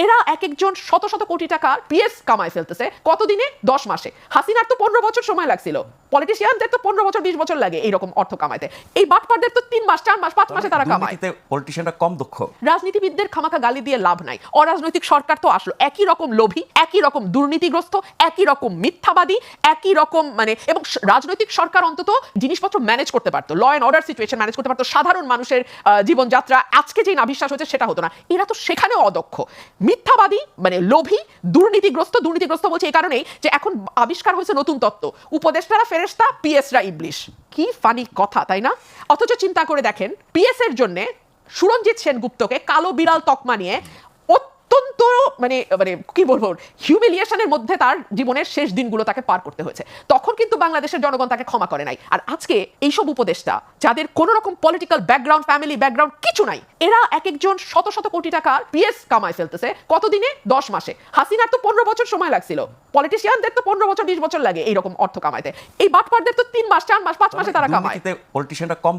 এরা এক একজন শত শত কোটি টাকা পিএস কামায় ফেলতেছে কতদিনে? 10 মাসে। হাসিনার তো 15 বছর সময় লাগছিল, পলিটিশিয়ানদের তো 15 বছর 20 বছর লাগে এইরকম অর্থ কামাইতে। এই বাটপারদের তো 3 মাস 4 মাস 5 মাসে তারা কামায়। পলিটিশিয়ানরা কম দক্ষ। রাজনীতিবিদদের খামাখা গালি দিয়ে লাভ নাই। অরাজনৈতিক সরকার তো আসলো একই রকম লোভী, একই রকম দুর্নীতিগ্রস্ত, একই রকম মিথ্যাবাদী, একই রকম এবং রাজনৈতিক সরকার অন্তত জিনিসপত্র ম্যানেজ করতে পারতো, law and order situation manage করতে পারতো, সাধারণ মানুষের জীবনযাত্রা আজকে যে নাভিশ্বাস হচ্ছে সেটা হতো না। এরা তো সেখানেও অদক্ষ, মিথ্যাবাদী, লোভী, দুর্নীতিগ্রস্ত বলছে এই কারণেই যে এখন আবিষ্কার হয়েছে নতুন তত্ত্ব, উপদেষ্টারা ফেরেশতা, পিএসরা ইবলিশ। কি ফানি কথা, তাই না? অথচ চিন্তা করে দেখেন, পিএস এর জন্য সুরঞ্জিত সেনগুপ্তকে কালো বিড়াল তকমা নিয়ে অত্যন্ত কি বলবো, হিউমিলিয়েশনের মধ্যে তার জীবনের শেষ দিনগুলো তাকে পার করতে হয়েছে। তখন কিন্তু বাংলাদেশের জনগণ তাকে ক্ষমা করে নাই। আর আজকে এইসব উপদেষ্টা যাদের কোনো রকম পলিটিক্যাল ব্যাকগ্রাউন্ড, ফ্যামিলি ব্যাকগ্রাউন্ড কিছু নাই, এরা এক একজন শত শত কোটি টাকা পিএস কামায় ফেলতেছে কতদিনে? 10 মাসে। হাসিনার তো 15 বছর সময় লাগছিল, পলিটিশিয়ানদের তো 15 বছর 20 বছর লাগে এইরকম অর্থ কামাইতে। এই বাটপারদের তো 3 মাস 4 মাস 5 মাসে তারা কামায়। পলিটিশিয়ানরা কম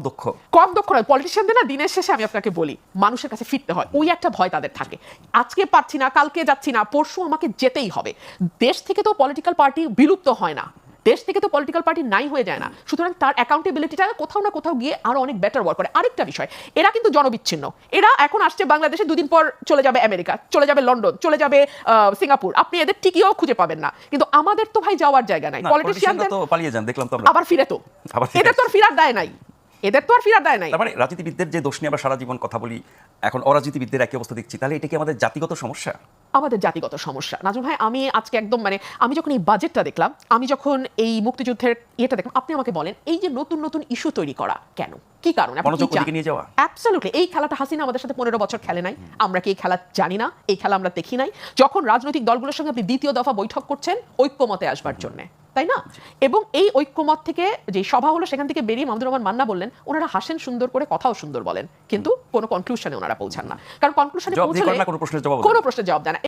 দক্ষ নয়। পলিটিশিয়ানদের না দিনের শেষে আমি আপনাকে বলি মানুষের কাছে ফিরতে হয়, ওই একটা ভয় তাদের থাকে। আজকে পারছি না, কালকে যাচ্ছি না, পরশু আমাকে যেতেই হবে। দেশ থেকে তো পলিটিক্যাল পার্টি বিলুপ্ত হয় না, দেশ থেকে তো পলিটিক্যাল পার্টি নাই হয়ে যায় না। সুতরাং তার অ্যাকাউন্টেবিলিটিটা কোথাও না কোথাও গিয়ে আরো অনেক বেটার ওয়ার্ক করে। আরেকটা বিষয়, এরা কিন্তু জনবিচ্ছিন্ন। এরা এখন আসছে বাংলাদেশে, দুদিন পর চলে যাবে আমেরিকা, চলে যাবে লন্ডন, চলে যাবে সিঙ্গাপুর। আপনি এদের টিকিও খুঁজে পাবেন না। কিন্তু আমাদের তো ভাই যাওয়ার জায়গা নাই। পলিটিশিয়ানদের তো পালিয়ে যান, দেখলাম তো আমরা। আবার ফিরে তো এদের তো ফিরার দায় নাই, এদের তো আর ফিরার দায় নাই। মানে রাজনীতিবিদদের যে দোষ নিয়ে আমরা সারা জীবন কথা বলি, এখন অরাজনীতিবিদদের একই অবস্থা দেখছি, তাহলে এটা কি আমাদের জাতিগত সমস্যা? আমাদের জাতিগত সমস্যা নাজমুল ভাই। আমি আজকে একদম আমি যখন এই বাজেটটা দেখলাম, আমি যখন এই মুক্তিযুদ্ধের ইয়েটা দেখলাম, আপনি আমাকে বলেন এই যে নতুন নতুন ইস্যু তৈরি করা কেন, কি কারণে? নিয়ে যাওয়া অ্যাবসলিউটলি। এই খেলাটা হাসিনা আমাদের সাথে 15 বছর খেলে নাই, আমরা কি এই খেলা জানি না? এই খেলা আমরা দেখি নাই? যখন রাজনৈতিক দলগুলোর সঙ্গে আপনি দ্বিতীয় দফা বৈঠক করছেন ঐক্যমতে আসবার জন্য, তাই না? এবং এই ঐক্যমত থেকে যে সভা হলো, সেখান থেকে বেরিয়ে মাহমুদুর রহমান মান্না বললেন ওনারা হাসেন সুন্দর করে, কথাও সুন্দর বলেন, কিন্তু কোনো কনক্লুশনে ওনারা পৌঁছান না। কারণ কনক্লুশনে পৌঁছলে কোনো প্রশ্নের জবাব দেয় না।